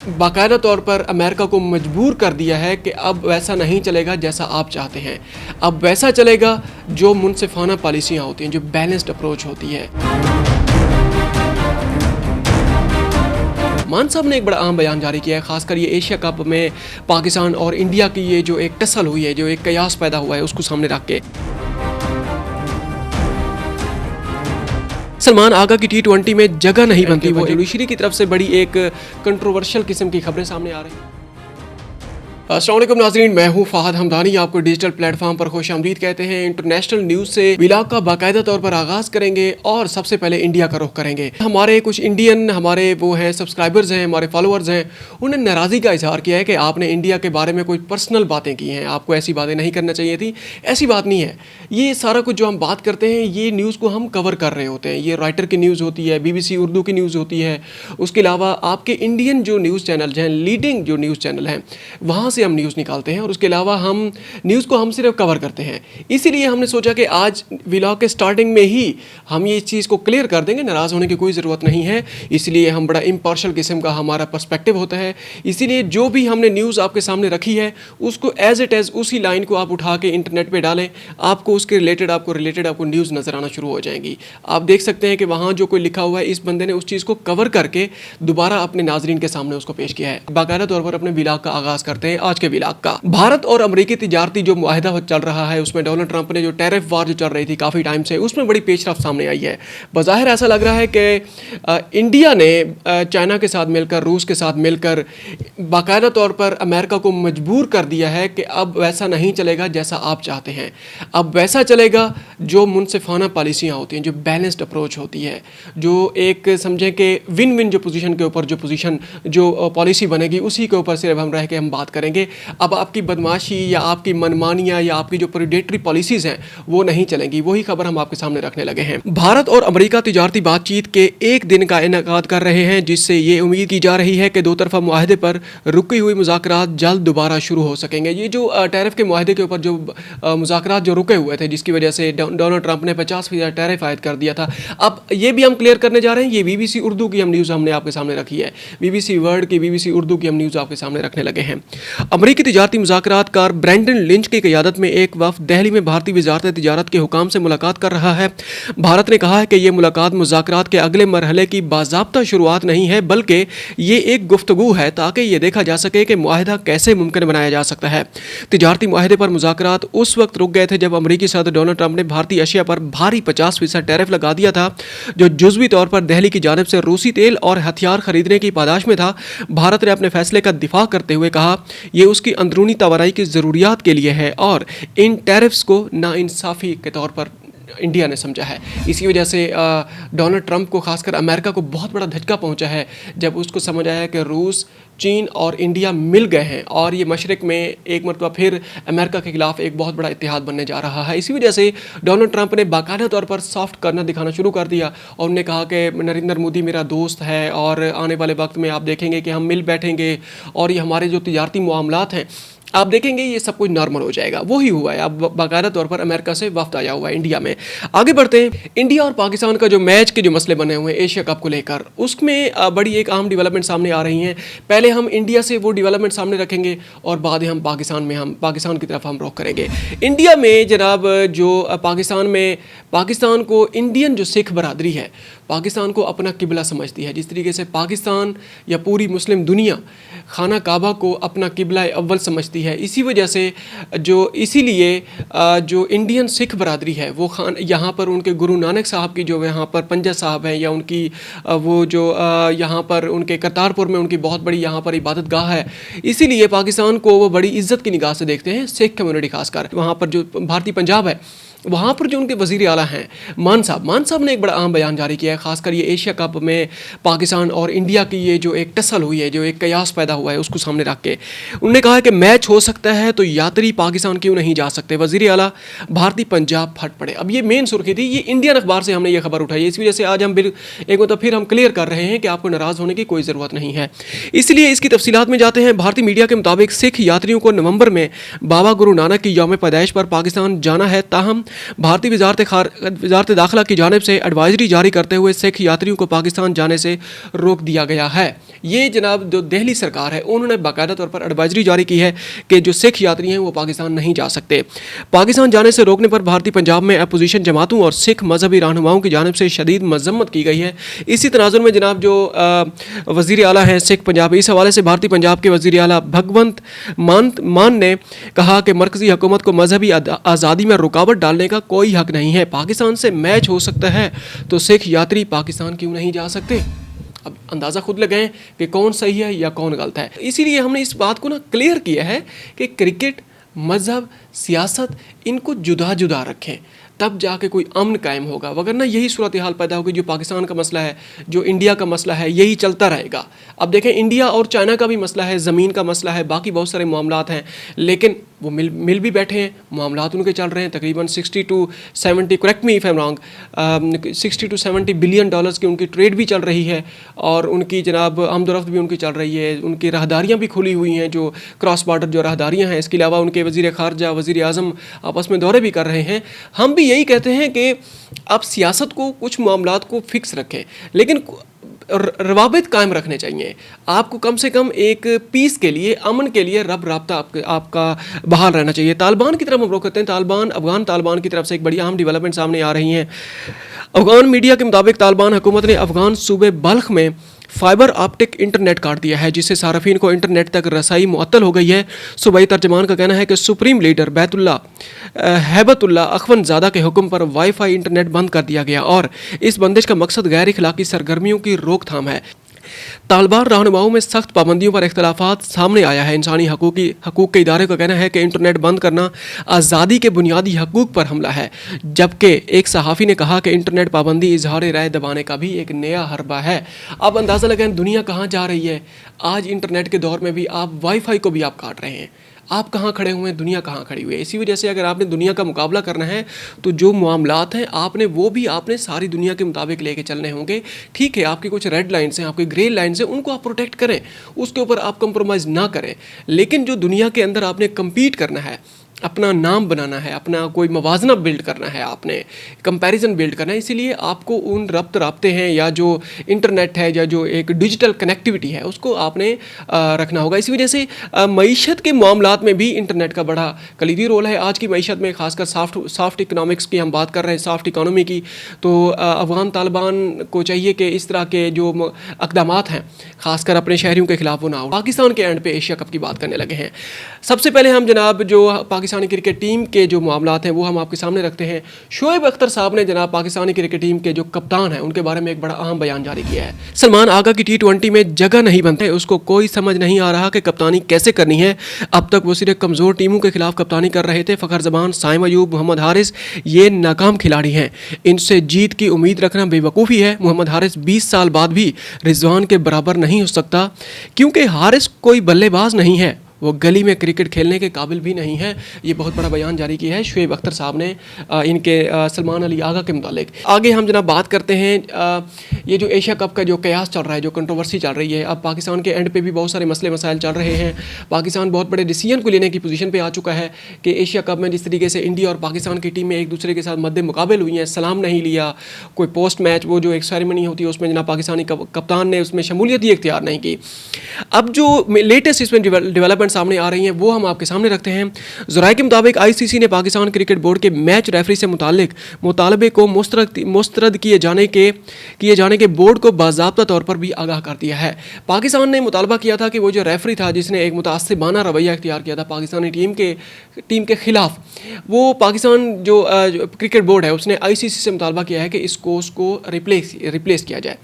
बाकायदा तौर पर अमेरिका को मजबूर कर दिया है कि अब वैसा नहीं चलेगा जैसा आप चाहते हैं। अब वैसा चलेगा जो मुनसिफाना पॉलिसियाँ होती हैं, जो बैलेंस्ड अप्रोच होती है। मान साहब ने एक बड़ा अहम बयान जारी किया है, खासकर ये एशिया कप में पाकिस्तान और इंडिया की ये जो एक टसल हुई है, जो एक कयास पैदा हुआ है, उसको सामने रख के सलमान आगा की T20 में जगह नहीं बनती। वो जुडिशरी की तरफ से बड़ी एक कंट्रोवर्शियल किस्म की खबरें सामने आ रही हैं। अस्सलाम वालेकुम नाज़रीन, मैं हूं फ़ाहद हमदानी। आपको डिजिटल प्लेटफॉर्म पर खुशामदीद कहते हैं। इंटरनेशनल न्यूज़ से व्लॉग का बाकायदा तौर पर आगाज़ करेंगे और सबसे पहले इंडिया का रुख करेंगे। हमारे कुछ इंडियन हमारे वो हैं सब्सक्राइबर्स हैं, हमारे फॉलोअर्स हैं, उन्होंने नाराज़गी का इजहार किया है कि आपने इंडिया के बारे में कोई पर्सनल बातें की हैं, आपको ऐसी बातें नहीं करना चाहिए थी। ऐसी बात नहीं है। ये सारा कुछ जो हम बात करते हैं, ये न्यूज़ को हम कवर कर रहे होते हैं। ये राइटर की न्यूज़ होती है, BBC उर्दू की न्यूज़ होती है। उसके अलावा आपके इंडियन जो न्यूज़ चैनल हैं, लीडिंग जो न्यूज़ चैनल हैं, वहाँ से हम न्यूज़ निकालते हैं और उसके अलावा हम न्यूज़ को हम सिर्फ कवर करते हैं। इसीलिए हमने सोचा कि आज व्लॉग के स्टार्टिंग में ही हम ये चीज़ को क्लियर कर देंगे। नाराज़ होने की कोई ज़रूरत नहीं है। इसलिए हम बड़ा इम्पार्शल किस्म का हमारा पर्सपेक्टिव होता है। इसीलिए जो भी हमने न्यूज़ आपके सामने रखी है, उसको एज इट एज़ उसी लाइन को आप उठा के इंटरनेट पर डालें, आपको उसके रिलेटेड आपको न्यूज़ नज़र आना शुरू हो जाएंगी। आप देख सकते हैं कि वहाँ जो कोई लिखा हुआ है, इस बंदे ने उस चीज़ को कवर करके दोबारा अपने नाजरीन के सामने उसको पेश किया है। बाकायदा तौर पर अपने व्लॉग का आगाज़ करते हैं आज के व्लॉग का। भारत और अमेरिकी तिजारती जो मुआहदा चल रहा है, उसमें डोनाल्ड ट्रंप ने जो टैरिफ वार जो चल रही थी काफ़ी टाइम से, उसमें बड़ी पेशरफ्त सामने आई है। बज़ाहिर ऐसा लग रहा है कि इंडिया ने चाइना के साथ मिलकर, रूस के साथ मिलकर बाकायदा तौर पर अमेरिका को मजबूर कर दिया है कि अब वैसा नहीं चलेगा जैसा आप चाहते हैं। अब वैसा चलेगा जो मुनसिफाना पॉलिसियाँ होती हैं, जो बैलेंस्ड अप्रोच होती है, जो एक समझें कि विन विन जो पोजीशन के ऊपर जो पॉलिसी बनेगी, उसी के ऊपर सिर्फ हम रह के हम बात करेंगे। अब आपकी बदमाशी या आपकी मनमानियाँ या आपकी जो प्रेडेटरी पॉलिसीज़ हैं, वो नहीं चलेंगी। वही खबर हम आपके सामने रखने लगे हैं। भारत और अमेरिका तिजारती बातचीत के एक दिन का इनेकाद कर रहे हैं, जिससे ये उम्मीद की जा रही है कि दो तरफा मुआहदे पर रुकी हुई मुज़ाकरात जल्द दोबारा शुरू हो सकेंगे। ये जो टैरिफ के मुआहदे के ऊपर जो मुज़ाकरात जो रुके हुए थे, जिसकी वजह से डोनाल्ड ट्रंप ने 50% टैरिफ आयद कर दिया था, अब ये भी हम क्लियर करने जा रहे हैं। ये BBC उर्दू की हम न्यूज़ हमने आपके सामने रखी है। BBC वर्ल्ड की, BBC उर्दू की हम न्यूज़ आपके सामने रखने लगे हैं। अमेरिकी तिजारती मुज़ाकरातकार ब्रैंडन लिंच की क़यादत में एक वफ़द दिल्ली में भारतीय वज़ारत तिजारत के हुकाम से मुलाकात कर रहा है। भारत ने कहा है कि यह मुलाकात मुज़ाकरात के अगले मरहले की बाज़ाब्ता शुरुआत नहीं है, बल्कि ये एक गुफ्तगू है ताकि ये देखा जा सके कि मुआहदा कैसे मुमकिन बनाया जा सकता है। तिजारती मुआहदे पर मुज़ाकरात उस वक्त रुक गए थे जब अमेरिकी सदर डोनाल्ड ट्रंप ने भारतीय अशिया पर भारी 50% टैरिफ लगा दिया था, जो जुज़वी तौर पर दिल्ली की जानिब से रूसी तेल और हथियार खरीदने की पादाश में था। भारत ने अपने फैसले का दिफा करते हुए कहा, यह उसकी अंदरूनी तवानाई की ज़रूरियात के लिए है और इन टैरिफ्स को नाइंसाफ़ी के तौर पर इंडिया ने समझा है। इसी वजह से डोनाल्ड ट्रंप को, खासकर अमेरिका को बहुत बड़ा धचका पहुंचा है जब उसको समझ आया कि रूस, चीन और इंडिया मिल गए हैं और ये मशरिक में एक मरतबा फिर अमेरिका के खिलाफ एक बहुत बड़ा इत्तेहाद बनने जा रहा है। इसी वजह से डोनाल्ड ट्रंप ने बाकायदा तौर पर सॉफ्ट करना दिखाना शुरू कर दिया और उन्होंने कहा कि नरेंद्र मोदी मेरा दोस्त है और आने वाले वक्त में आप देखेंगे कि हम मिल बैठेंगे और ये हमारे जो तिजारती मामलात हैं, आप देखेंगे ये सब कुछ नॉर्मल हो जाएगा। वही हुआ है। अब बाकायदा तौर पर अमेरिका से वफ्द आया हुआ है इंडिया में। आगे बढ़ते हैं। इंडिया और पाकिस्तान का जो मैच के जो मसले बने हुए हैं एशिया कप को लेकर, उसमें बड़ी एक अहम डेवलपमेंट सामने आ रही हैं। पहले हम इंडिया से वो डेवलपमेंट सामने रखेंगे और बाद में हम पाकिस्तान की तरफ हम रुख करेंगे। इंडिया में जनाब जो पाकिस्तान को इंडियन जो सिख बरादरी है, पाकिस्तान को अपना किबला समझती है। जिस तरीके से पाकिस्तान या पूरी मुस्लिम दुनिया खाना काबा को अपना किबला अव्वल समझती है, इसी वजह से इसीलिए जो इंडियन सिख बरादरी है वो यहाँ पर उनके गुरु नानक साहब की जो यहाँ पर पंजा साहब हैं, या उनकी वो जो यहाँ पर उनके करतारपुर में उनकी बहुत बड़ी यहाँ पर इबादत गाह है, इसीलिए पाकिस्तान को वो बड़ी इज्जत की निगाह से देखते हैं, सिख कम्युनिटी खासकर। वहाँ पर जो भारतीय पंजाब है, वहाँ पर जो उनके वज़ीर आला हैं मान साहब ने एक बड़ा अहम बयान जारी किया है, खासकर ये एशिया कप में पाकिस्तान और इंडिया की ये जो एक टसल हुई है, जो एक कयास पैदा हुआ है, उसको सामने रख के उन्होंने कहा कि मैच हो सकता है तो यात्री पाकिस्तान क्यों नहीं जा सकते। वज़ीर आला भारतीय पंजाब फट पड़े। अब ये मेन सुर्खी थी, ये इंडियन अखबार से हमने ये खबर उठाई है। इस वजह से आज हम फिर हम क्लियर कर रहे हैं कि आपको नाराज़ होने की कोई ज़रूरत नहीं है। इसलिए इसकी तफसीलात में जाते हैं। भारतीय मीडिया के मुताबिक सिख यात्रियों को नवंबर में बाबा गुरु नानक की यौम पैदाइश पर पाकिस्तान जाना है, ताहम भारतीय वजारत दाखिला की जानिब से एडवाइजरी जारी करते हुए सिख यात्रियों को पाकिस्तान जाने से रोक दिया गया है। ये जनाब जो दिल्ली सरकार है उन्होंने बाकायदा तौर पर एडवाइजरी जारी की है कि जो सिख यात्री हैं वो पाकिस्तान नहीं जा सकते। पाकिस्तान जाने से रोकने पर भारतीय पंजाब में अपोजिशन जमातों और सिख मजहबी रहनुमाओं की जानिब से शदीद मजम्मत की गई है। इसी तनाजुर में जनाब जो वज़ीर आला हैं सिख पंजाब, इस हवाले से भारतीय पंजाब के वज़ीर आला भगवंत मान ने कहा कि मरकज़ी हुकूमत को मजहबी आज़ादी में रुकावट डालने का कोई हक नहीं है। पाकिस्तान से मैच हो सकता है तो सिख यात्री पाकिस्तान क्यों नहीं जा सकते? अब अंदाज़ा खुद लगाएं कि कौन सही है या कौन गलत है। इसीलिए हमने इस बात को ना क्लियर किया है कि क्रिकेट, मज़हब, सियासत इनको जुदा जुदा रखें, तब जाके कोई अमन कायम होगा। वगरना यही सूरत हाल पैदा होगी। जो पाकिस्तान का मसला है, जो इंडिया का मसला है, यही चलता रहेगा। अब देखें इंडिया और चाइना का भी मसला है, ज़मीन का मसला है, बाकी बहुत सारे मामलात हैं, लेकिन वो मिल भी बैठे हैं, मामलात उनके चल रहे हैं। तकरीबन 60 to 70, correct me if I am wrong, 60 to 70 billion dollars की उनकी ट्रेड भी चल रही है और उनकी जनाब आमदोरफ्त भी उनकी चल रही है। उनकी राहदारियाँ भी खुली हुई हैं, जो क्रॉस बॉर्डर जो राहदारियाँ हैं। इसके अलावा उनके वज़ीर ख़ारजा, वज़ीर आज़म आपस में दौरे भी कर रहे हैं। हम भी यही कहते हैं कि आप सियासत को, कुछ मामलात को फिक्स रखें, लेकिन रवाबित कायम रखने चाहिए। आपको कम से कम एक पीस के लिए, अमन के लिए राब्ता आपका बहाल रहना चाहिए। तालिबान की तरफ हम रुख करते हैं। अफगान तालिबान की तरफ से एक बड़ी अहम डेवलपमेंट सामने आ रही हैं। अफगान मीडिया के मुताबिक तालिबान हुकूमत ने अफगान सूबे बल्ख में फाइबर ऑप्टिक इंटरनेट काट दिया है, जिससे सार्फिन को इंटरनेट तक रसाई मुअत्तल हो गई है। सूबाई तर्जमान का कहना है कि सुप्रीम लीडर हैबतुल्ला अखवंदज़ादा के हुक्म पर वाईफाई इंटरनेट बंद कर दिया गया और इस बंदिश का मकसद गैर इखलाकी सरगर्मियों की रोकथाम है। तालिबान रहनुमाओं में सख्त पाबंदियों पर इख्तलाफात सामने आया है। इंसानी हकूक़ के इदारे का कहना है कि इंटरनेट बंद करना आज़ादी के बुनियादी हकूक़ पर हमला है, जबकि एक सहाफ़ी ने कहा कि इंटरनेट पाबंदी इजहार राय दबाने का भी एक नया हरबा है। अब अंदाज़ा लगाएं दुनिया कहाँ जा रही है। आज इंटरनेट के दौर में भी आप वाईफाई को भी आप काट रहे हैं। आप कहाँ खड़े हुए हैं, दुनिया कहाँ खड़ी हुई है। इसी वजह से अगर आपने दुनिया का मुकाबला करना है तो जो मामलात हैं आपने सारी दुनिया के मुताबिक लेके चलने होंगे। ठीक है, आपकी कुछ रेड लाइन्स हैं, आपकी ग्रे लाइन्स हैं, उनको आप प्रोटेक्ट करें, उसके ऊपर आप कंप्रोमाइज़ ना करें। लेकिन जो दुनिया के अंदर आपने कम्पीट करना है, अपना नाम बनाना है, अपना कोई मवाजना बिल्ड करना है, आपने कंपैरिजन बिल्ड करना है, इसीलिए आपको उन राब्ते हैं या जो इंटरनेट है या जो एक डिजिटल कनेक्टिविटी है उसको आपने रखना होगा। इसी वजह से मईशत के मामलात में भी इंटरनेट का बड़ा कलीदी रोल है। आज की मईशत में खासकर सॉफ्ट इकनॉमिक्स की हम बात कर रहे हैं, सॉफ्ट इकानमी की, तो अफगान तालिबान को चाहिए कि इस तरह के जो अक़दामात हैं खासकर अपने शहरियों के खिलाफ वो ना हो। पाकिस्तान के एंड पे एशिया कप की बात करने लगे हैं। सबसे पहले हम जनाब जो पाकिस्तानी क्रिकेट टीम के जो मामलात हैं वो हम आपके सामने रखते हैं। शोएब अख्तर साहब ने जनाब पाकिस्तानी क्रिकेट टीम के जो कप्तान हैं उनके बारे में एक बड़ा अहम बयान जारी किया है। सलमान आगा की T20 में जगह नहीं बनती, उसको कोई समझ नहीं आ रहा कि कप्तानी कैसे करनी है। अब तक वो सिर्फ कमज़ोर टीमों के खिलाफ कप्तानी कर रहे थे। फ़खर जमान, साइम अयूब, मोहम्मद हारिस ये नाकाम खिलाड़ी हैं, इनसे जीत की उम्मीद रखना बेवकूफ़ी है। मोहम्मद हारिस 20 साल बाद भी रिजवान के बराबर नहीं हो सकता, क्योंकि हारिस कोई बल्लेबाज नहीं है, वो गली में क्रिकेट खेलने के काबिल भी नहीं है। ये बहुत बड़ा बयान जारी किया है शोएब अख्तर साहब ने इनके सलमान अली आगा के मुतालिक। आगे हम जनाब बात करते हैं ये जो एशिया कप का जो कयास चल रहा है, जो कंट्रोवर्सी चल रही है। अब पाकिस्तान के एंड पे भी बहुत सारे मसले मसाइल चल रहे हैं। पाकिस्तान बहुत बड़े डिसीजन को लेने की पोजीशन पे आ चुका है कि एशिया कप में जिस तरीके से इंडिया और पाकिस्तान की टीमें एक दूसरे के साथ मद्दे मुकाबल हुई हैं, सलाम नहीं लिया, कोई पोस्ट मैच वो जो एक सेरेमनी होती है उसमें जनाब पाकिस्तानी कप्तान ने उसमें शमूलियत ही इख्तियार नहीं की। अब जो लेटेस्ट इसमें डेवलपमेंट सामने आ रही हैं वो हम आपके सामने रखते हैं। ज़राए के मुताबिक आईसीसी ने पाकिस्तान क्रिकेट बोर्ड के मैच रेफरी से मुतालिक मुतालबे को मुस्तरद किए जाने के बोर्ड को बाज़ाब्ता तौर पर भी आगाह कर दिया है। पाकिस्तान ने मुतालबा किया था कि वो जो रेफरी था जिसने एक मुतासिबाना रवैया इख्तियार किया था पाकिस्तानी टीम के खिलाफ, वो पाकिस्तान जो क्रिकेट बोर्ड है उसने आईसीसी से मुतालबा किया है कि इस कोच को रिप्लेस किया जाए,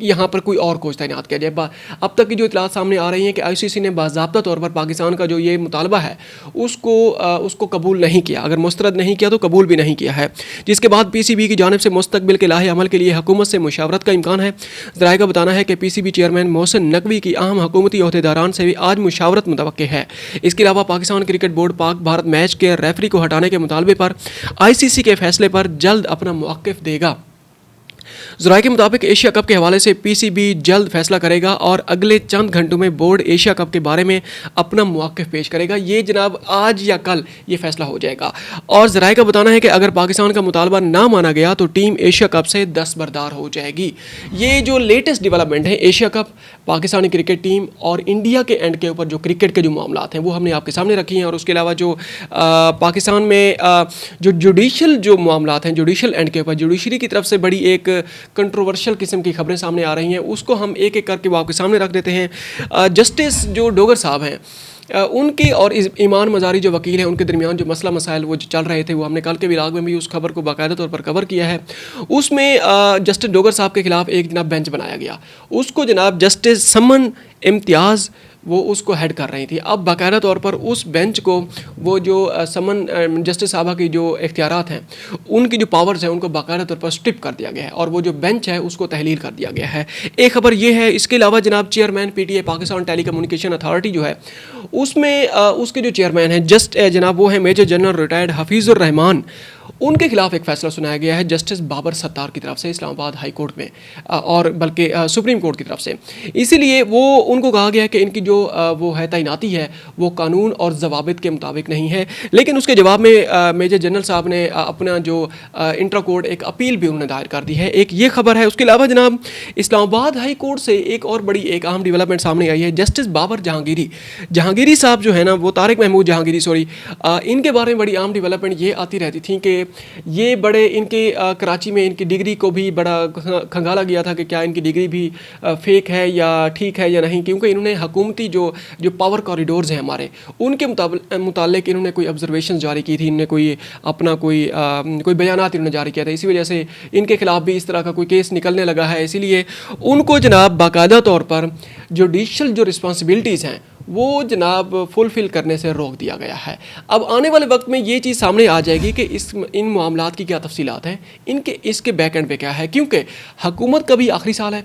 यहाँ पर कोई और कोच तैनात किया जाए। अब तक की जो इतलात सामने आ रही हैं कि आईसीसी ने बाज़ाब्ता तौर पर पाकिस्तान का जो ये मुतालबा है उसको कबूल नहीं किया, अगर मुस्तरद नहीं किया तो कबूल भी नहीं किया है, जिसके बाद पीसीबी की जानिब से मुस्तकबिल के लाहे अमल के लिए हुकूमत से मुशावरत का इम्कान है। ज़राए का बताना है कि पीसीबी चेयरमैन मोहसिन नकवी की अहम हुकूमती अहदेदारान से भी आज मुशावरत मुतवक्के है। इसके अलावा Pakistan cricket board Pak Bharat match के रेफरी को हटाने के मुतालबे पर आईसीसी के फैसले पर जल्द अपना मौक़िफ़ देगा। ज़राए के मुताबिक एशिया कप के हवाले से पीसीबी जल्द फैसला करेगा और अगले चंद घंटों में बोर्ड एशिया कप के बारे में अपना मौक़िफ़ पेश करेगा। ये जनाब आज या कल ये फैसला हो जाएगा। और ज़राए का बताना है कि अगर पाकिस्तान का मुतालबा ना माना गया तो टीम एशिया कप से दस्तबरदार हो जाएगी। ये जो लेटेस्ट डेवलपमेंट है Asia cup, Pakistani cricket team और इंडिया के एंड के ऊपर जो क्रिकेट के जो मामला हैं वो हमने आपके सामने रखी हैं। और उसके अलावा जो पाकिस्तान में जो जुडिशल जो मामला हैं, जुडिशल एंड के ऊपर जुडिशरी की तरफ से बड़ी एक कंट्रोवर्शियल किस्म की खबरें सामने आ रही हैं, उसको हम एक एक करके वो आपके सामने रख देते हैं। जस्टिस जो डोगर साहब हैं उनके और ईमान मज़ारी जो वकील हैं उनके दरमियान जो मसला मसाइल वो जो चल रहे थे वो हमने कल के व्लॉग में भी उस खबर को बाकायदा तौर पर कवर किया है। उसमें जस्टिस डोगर साहब के खिलाफ एक जनाब बेंच बनाया गया, उसको जनाब जस्टिस समन इम्तियाज़ वो उसको हेड कर रही थी। अब बाकायदा तौर पर उस बेंच को वो जो समन जस्टिस साहबा की जो इख्तियारात हैं, उनकी जो पावर्स हैं, उनको बाकायदा तौर पर स्ट्रिप कर दिया गया है और वो जो बेंच है उसको तहलील कर दिया गया है। एक खबर ये है। इसके अलावा जनाब chairman PTA Pakistan telecommunication authority जो है उसमें उसके जो चेयरमैन हैं जनाब वो है मेजर जनरल रिटायर्ड हफीज़ुर रहमान, उनके खिलाफ एक फ़ैसला सुनाया गया है जस्टिस बाबर सत्तार की तरफ से इस्लामाबाद हाई कोर्ट में और बल्कि सुप्रीम कोर्ट की तरफ से। इसीलिए वो उनको कहा गया है कि इनकी जो वो है तैनाती है वो कानून और ज़वाबित के मुताबिक नहीं है। लेकिन उसके जवाब में मेजर जनरल साहब ने अपना जो इंट्रा कोर्ट एक अपील भी उन्होंने दायर कर दी है। एक ये खबर है। उसके अलावा जनाब इस्लामाबाद हाई कोर्ट से एक और बड़ी एक अहम डेवलपमेंट सामने आई है। जस्टिस बाबर जहांगीरी साहब जो है ना, वो तारिक महमूद जहांगीरी इनके बारे में बड़ी अहम डेवलपमेंट ये आती रहती थी कि ये बड़े इनके कराची में इनकी डिग्री को भी बड़ा खंगाला गया था कि क्या इनकी डिग्री भी फेक है या ठीक है या नहीं, क्योंकि इन्होंने हुकूमती जो पावर कॉरिडोर्स हैं हमारे, उनके मुतालिक इन्होंने कोई ऑब्जर्वेशन जारी की थी, इन्होंने कोई अपना कोई बयानात इन्होंने जारी किया था। इसी वजह से इनके खिलाफ भी इस तरह का कोई केस निकलने लगा है। इसीलिए उनको जनाब बाकायदा तौर पर जुडिशल जो रिस्पॉन्सिबिलिटीज़ हैं वो जनाब फुलफ़िल करने से रोक दिया गया है। अब आने वाले वक्त में ये चीज़ सामने आ जाएगी कि इन मामलात की क्या तफसीलात हैं, इसके बैक एंड पे क्या है, क्योंकि हुकूमत का भी आखिरी साल है।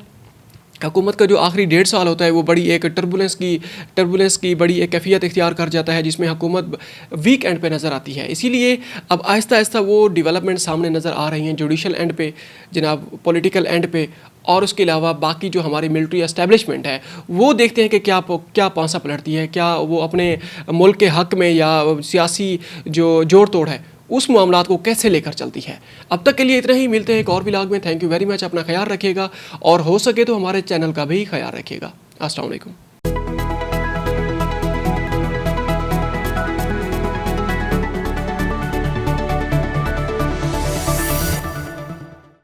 हुकूमत का जो आखिरी 1.5 साल होता है वो बड़ी एक टर्बुलेंस की बड़ी एक कैफियत इख्तियार कर जाता है, जिसमें हुकूमत वीक एंड पे नज़र आती है। इसीलिए अब आहिस्ता आहिस्ता वो डेवलपमेंट सामने नज़र आ रही हैं जुडिशल एंड पे, जनाब पॉलिटिकल एंड पे, और उसके अलावा बाकी जो हमारी मिलिट्री एस्टेब्लिशमेंट है वो देखते हैं कि क्या पांसा पलटती है, क्या वो अपने मुल्क के हक़ में या सियासी जो जोड़ तोड़ है उस मामलात को कैसे लेकर चलती है। अब तक के लिए इतना ही, मिलते हैं एक और व्लॉग में। Thank you very much. अपना ख्याल रखिएगा और हो सके तो हमारे चैनल का भी ख्याल रखिएगा। अस्सलाम वालेकुम।